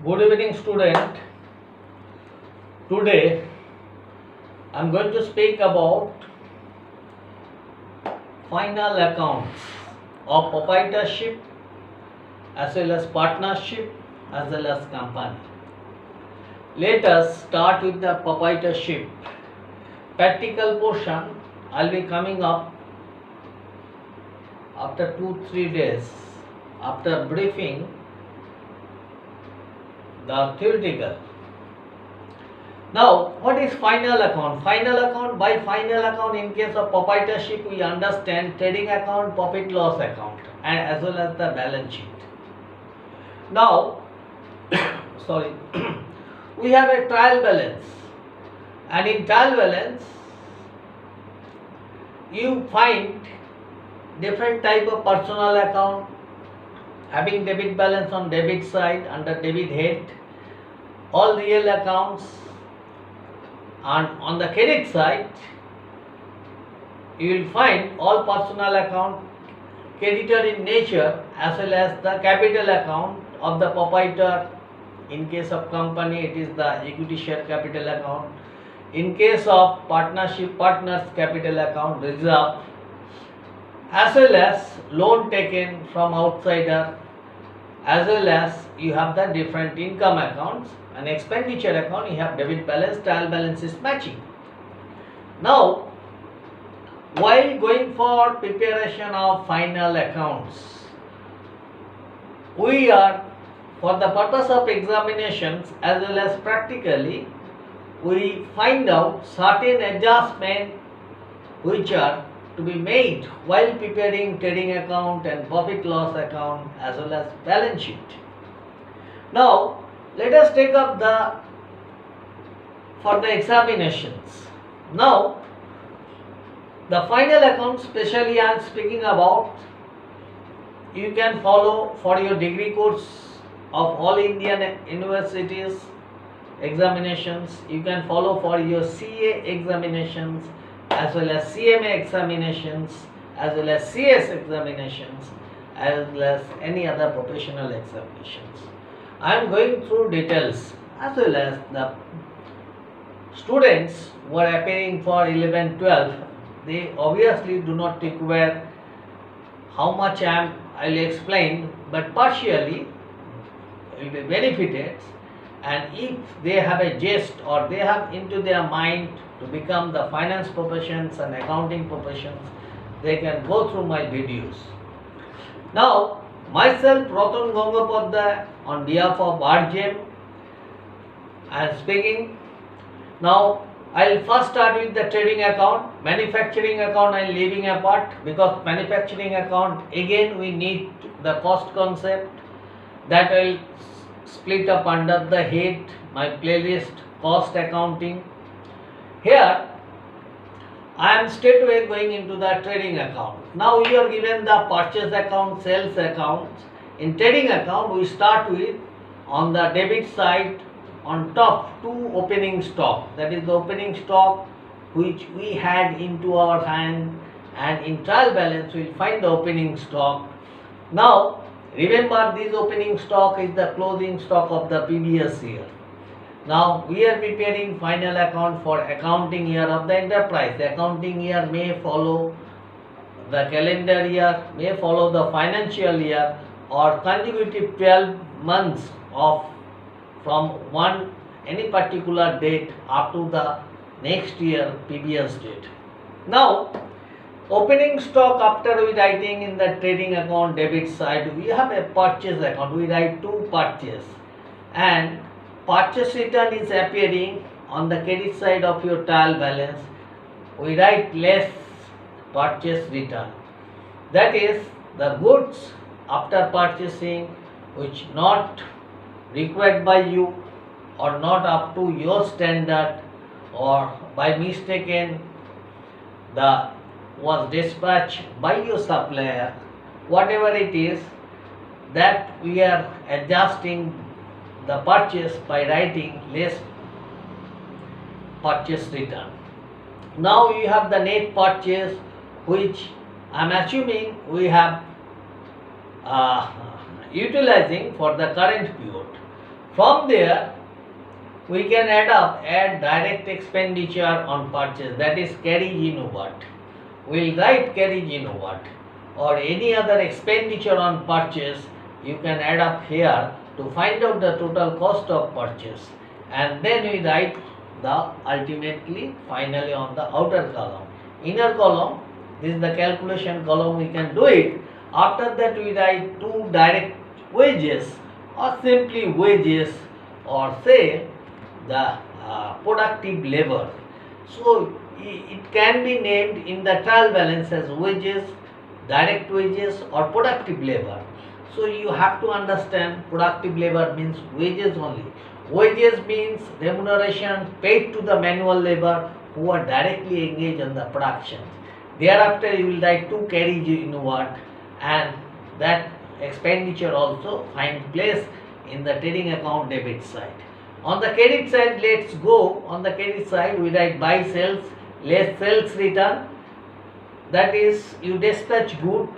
Good evening, student. Today I am going to speak about final accounts of proprietorship as well as partnership as well as company. Let us start with the proprietorship. Practical portion I will be coming up after 2-3 days after briefing the theoretical. Now, what is final account? Final account, by final account in case of proprietorship we understand trading account, profit loss account and as well as the balance sheet. Now, sorry, we have a trial balance, and in trial balance you find different type of personal account having debit balance on debit side under debit head, all real accounts, and on the credit side you will find all personal account creditor in nature as well as the capital account of the proprietor. In case of company it is the equity share capital account. In case of partnership, partners capital account, reserve, as well as loan taken from outsider, as well as you have the different income accounts and expenditure account. You have debit balance, trial balance is matching. Now, while going for preparation of final accounts, we are, for the purpose of examinations as well as practically, we find out certain adjustments which are to be made while preparing trading account and profit loss account as well as balance sheet. Now, let us take up for the examinations. Now, the final account specially I am speaking about, you can follow for your degree course of all Indian universities examinations, you can follow for your CA examinations as well as CMA examinations as well as CS examinations as well as any other professional examinations. I am going through details as well as the students who are appearing for 11, 12, they obviously do not require how much I will explain, but partially will be benefited, and if they have a gist or they have into their mind to become the finance professions and accounting professions, they can go through my videos. Now, myself Ratan Gangopadhyay on behalf of RGM I am speaking. Now, I will first start with the trading account. Manufacturing account I am leaving apart because manufacturing account again we need the cost concept that I will split up under the head my playlist cost accounting. Here I am straight away going into the trading account. Now you are given the purchase account, sales account. In trading account we start with, on the debit side, on top 2 opening stock, that is the opening stock which we had into our hand, and in trial balance we will find the opening stock. Now remember, this opening stock is the closing stock of the previous year. Now we are preparing final account for accounting year of the enterprise. The accounting year may follow the calendar year, may follow the financial year, or consecutive 12 months of from any particular date up to the next year previous date. Now, opening stock, after we writing in the trading account debit side, we have a purchase account. We write 2 purchase, and purchase return is appearing on the credit side of your trial balance. We write less purchase return. That is the goods after purchasing which not required by you or not up to your standard, or by mistaken was dispatched by your supplier, whatever it is, that we are adjusting the purchase by writing less purchase return. Now you have the net purchase, which I am assuming we have utilizing for the current period. From there, we can add direct expenditure on purchase, that is carriage in what. We'll write carriage in what, or any other expenditure on purchase you can add up here to find out the total cost of purchase, and then we write the ultimately finally on the outer column. Inner column, this is the calculation column, we can do it. After that we write two direct wages, or simply wages, or say the productive labor. So it can be named in the trial balance as wages, direct wages, or productive labor. So you have to understand productive labor means wages only. Wages means remuneration paid to the manual labor who are directly engaged in the production. Thereafter you will write two carriage inward, and that expenditure also find place in the trading account debit side. On the credit side, let's go. On the credit side, we write buy sales less sales return. That is, you dispatch good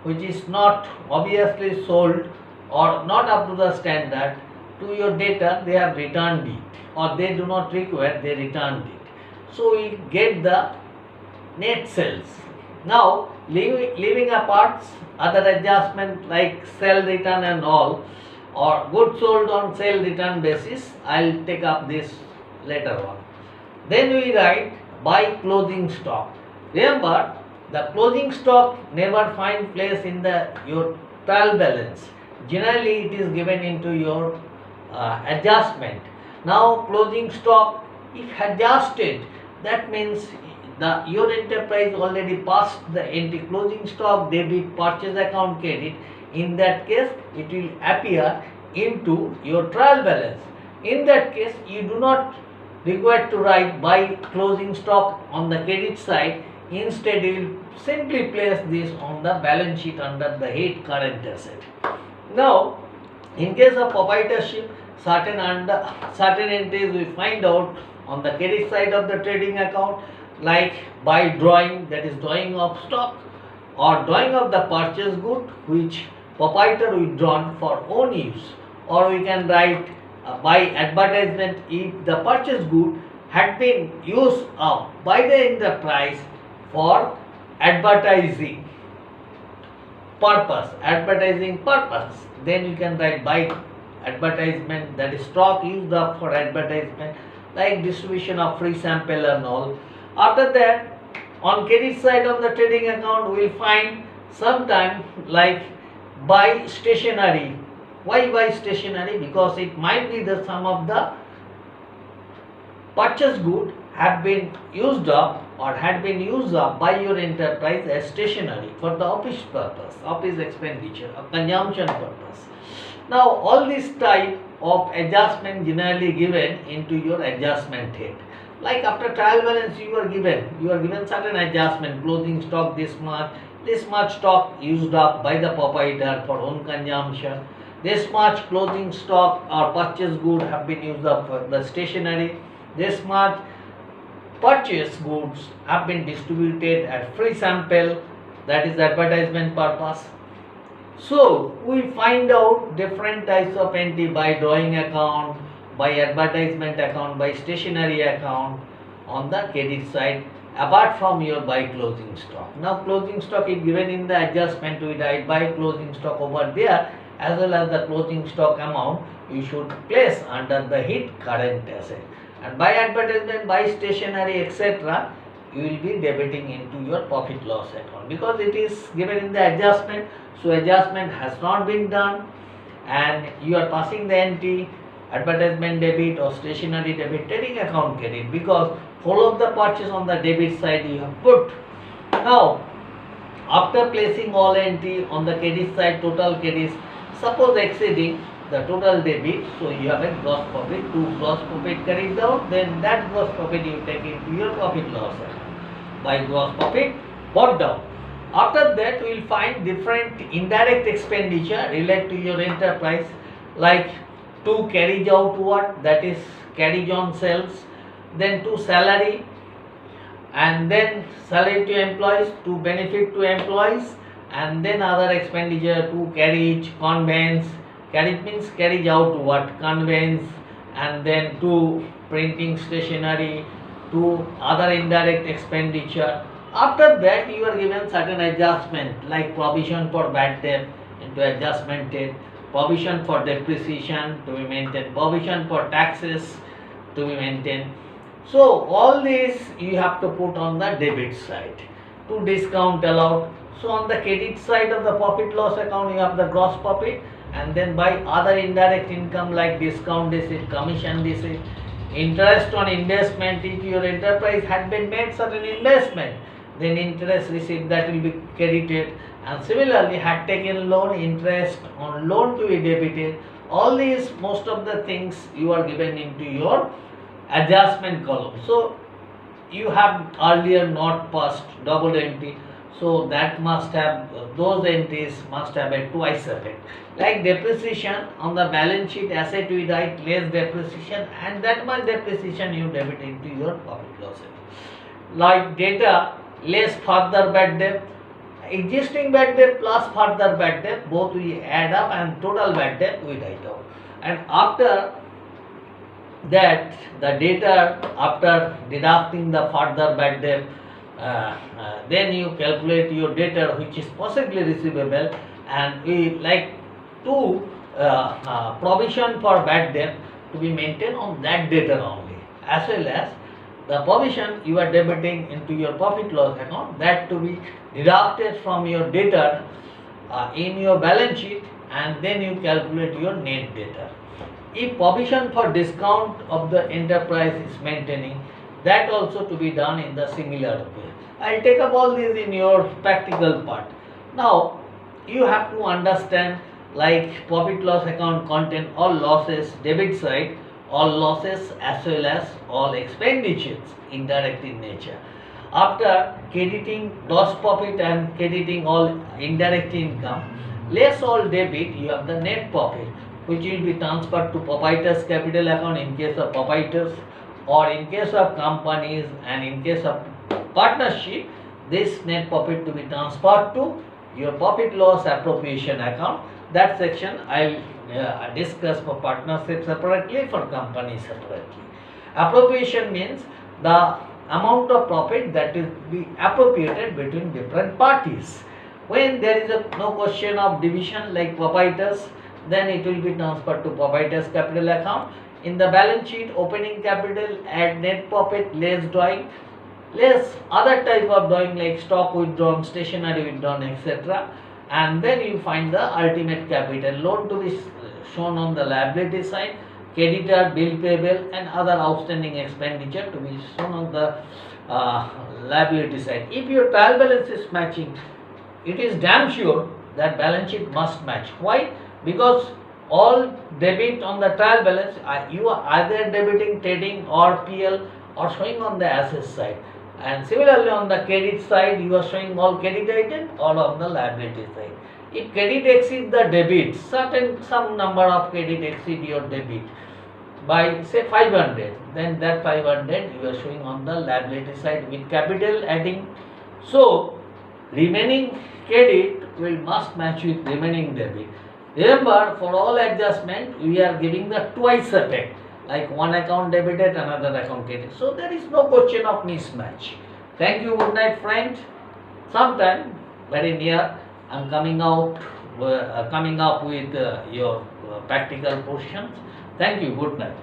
which is not obviously sold or not up to the standard to your debtor, they have returned it, or they do not require, they returned it. So we get the net sales. Now, leaving apart other adjustment like sale return and all, or goods sold on sale return basis, I'll take up this later on. Then we write buy closing stock. Remember, the closing stock never find place in your trial balance. Generally, it is given into your adjustment. Now, closing stock, if adjusted, that means your enterprise already passed the entry closing stock debit purchase account credit. In that case, it will appear into your trial balance. In that case, you do not require to write buy closing stock on the credit side. Instead, you will simply place this on the balance sheet under the head current asset. Now, in case of proprietorship, certain entries we find out on the credit side of the trading account, like by drawing, that is drawing of stock, or drawing of the purchase good which proprietor withdrawn for own use, or we can write by advertisement if the purchase good had been used up by the enterprise for advertising purpose, then you can write by advertisement, that is stock used up for advertisement, like distribution of free sample and all. After that, on credit side of the trading account, we will find sometime like buy stationery. Why buy stationery? Because it might be the sum of the purchase good have been used up or had been used up by your enterprise as stationery for the office purpose, office expenditure or consumption purpose. Now, all this type of adjustment generally given into your adjustment head. Like after trial balance, you are given certain adjustment, closing stock this much stock used up by the proprietor for own consumption, this much closing stock or purchase good have been used up for the stationery, this much purchase goods have been distributed at free sample, that is advertisement purpose. So we find out different types of entry by drawing account, by advertisement account, by stationery account on the credit side, apart from your by closing stock. Now closing stock is given in the adjustment, we write by closing stock over there, as well as the closing stock amount you should place under the head current asset. And by advertisement, by stationery, etc., you will be debiting into your profit loss account, because it is given in the adjustment. So adjustment has not been done, and you are passing the entry advertisement debit or stationery debit trading account credit, because whole of the purchase on the debit side you have put. Now, after placing all entry on the credit side, total credits suppose exceeding the total debit, so you have a gross profit, to gross profit carried out, then that gross profit you take into your profit loss account by gross profit brought down. After that, we will find different indirect expenditure related to your enterprise, like to carry out what, that is carry on sales, then to salary, and then salary to employees, to benefit to employees, and then other expenditure to carriage, conveyance, Carriage means carriage out what? Conveyance, and then to printing stationery, to other indirect expenditure. After that, you are given certain adjustment like provision for bad debt into adjustmented, provision for depreciation to be maintained, provision for taxes to be maintained. So all these you have to put on the debit side. To discount allowed. So on the credit side of the profit loss account, you have the gross profit, and then by other indirect income like discount receipt, commission receipt, interest on investment. If your enterprise had been made certain investment, then interest receipt that will be credited, and similarly had taken loan, interest on loan to be debited. All these, most of the things you are given into your adjustment column. So you have earlier not passed double entry, so that must have, those entries must have a twice effect. Like depreciation on the balance sheet asset we write less depreciation, and that much depreciation you debit into your profit loss account. Like data less further bad debt, existing bad debt plus further bad debt, both we add up and total bad debt we write out. And after that, the data after deducting the further bad debt, then you calculate your debtor which is possibly receivable, and we like to provision for bad debt to be maintained on that debtor only, as well as the provision you are debiting into your profit loss account, that to be deducted from your debtor in your balance sheet, and then you calculate your net debtor. If provision for discount of the enterprise is maintaining, that also to be done in the similar way. I will take up all these in your practical part. Now you have to understand like profit loss account contain all losses debit side, all losses as well as all expenditures indirect in nature. After crediting gross profit and crediting all indirect income, less all debit, you have the net profit, which will be transferred to proprietor's capital account in case of proprietors, or in case of companies, and in case of partnership, this net profit to be transferred to your profit loss appropriation account. That section I will discuss for partnership separately, for company separately. Appropriation means the amount of profit that is be appropriated between different parties. When there is no question of division like proprietors, then it will be transferred to proprietor's capital account. In the balance sheet, opening capital, add net profit, less drawing, less other type of drawing like stock withdrawn, stationery withdrawn, etc. And then you find the ultimate capital. Loan to be shown on the liability side, creditor, bill payable, and other outstanding expenditure to be shown on the liability side. If your trial balance is matching, it is damn sure that balance sheet must match. Why? Because all debit on the trial balance, you are either debiting trading or PL or showing on the asset side, and similarly on the credit side you are showing all credit item or on the liability side. If credit exceeds the debit, some number of credit exceed your debit by say 500, then that 500 you are showing on the liability side with capital adding. So remaining credit will must match with remaining debit. Remember, for all adjustment we are giving the twice effect, like one account debited, another account credited. So there is no question of mismatch. Thank you, good night friend. Sometime very near I am coming up with your practical portions. Thank you, good night.